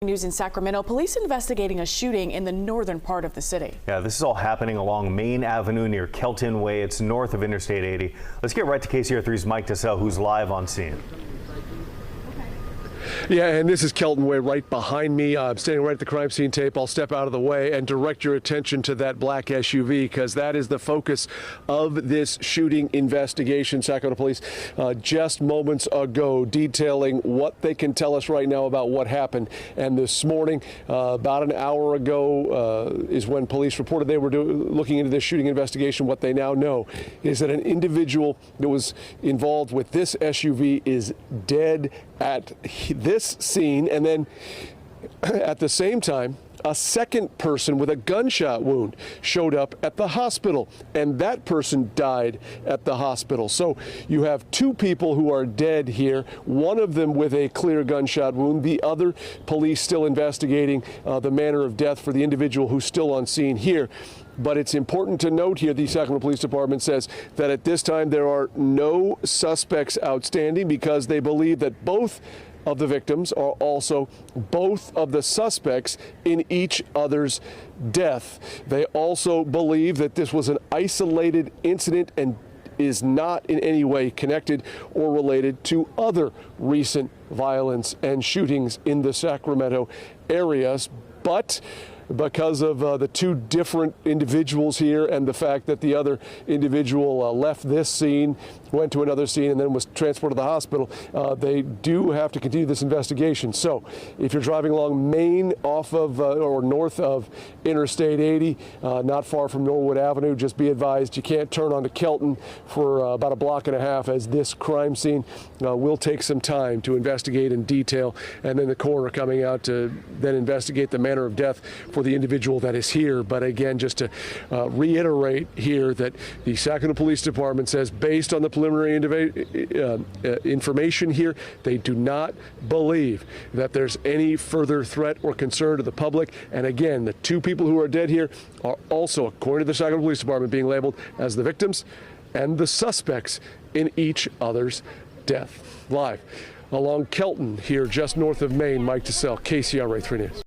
News in Sacramento, police investigating a shooting in the northern part of the city. Yeah, this is all happening along Main Avenue near Kelton Way. It's north of Interstate 80. Let's get right to KCRA3's Mike Tassell, who's live on scene. Yeah, and this is Kelton Way right behind me. I'm standing right at the crime scene tape. I'll step out of the way and direct your attention to that black SUV because that is the focus of this shooting investigation. Sacramento Police just moments ago detailing what they can tell us right now about what happened. And this morning, about an hour ago, is when police reported they were looking into this shooting investigation. What they now know is that an individual that was involved with this SUV is dead at this scene, and then at the same time a second person with a gunshot wound showed up at the hospital, and that person died at the hospital. So you have two people who are dead here, one of them with a clear gunshot wound, the other police still investigating the manner of death for the individual who's still on scene here. But it's important to note here, the Sacramento Police Department says that at this time there are no suspects outstanding because they believe that both of the victims are also both of the suspects in each other's death. They also believe that this was an isolated incident and is not in any way connected or related to other recent violence and shootings in the Sacramento areas. But because of the two different individuals here and the fact that the other individual left this scene, went to another scene, and then was transported to the hospital, they do have to continue this investigation. So if you're driving along Main off of or north of Interstate 80, not far from Norwood Avenue, just be advised you can't turn onto Kelton for about a block and a half, as this crime scene will take some time to investigate in detail, and then the coroner coming out to then investigate the manner of death for the individual that is here. But again, just to reiterate here that the Sacramento Police Department says, based on the preliminary information here, they do not believe that there's any further threat or concern to the public. And again, the two people who are dead here are also, according to the Sacramento Police Department, being labeled as the victims and the suspects in each other's death. Live along Kelton here, just north of Main, Mike Tassell, KCRA 3 News.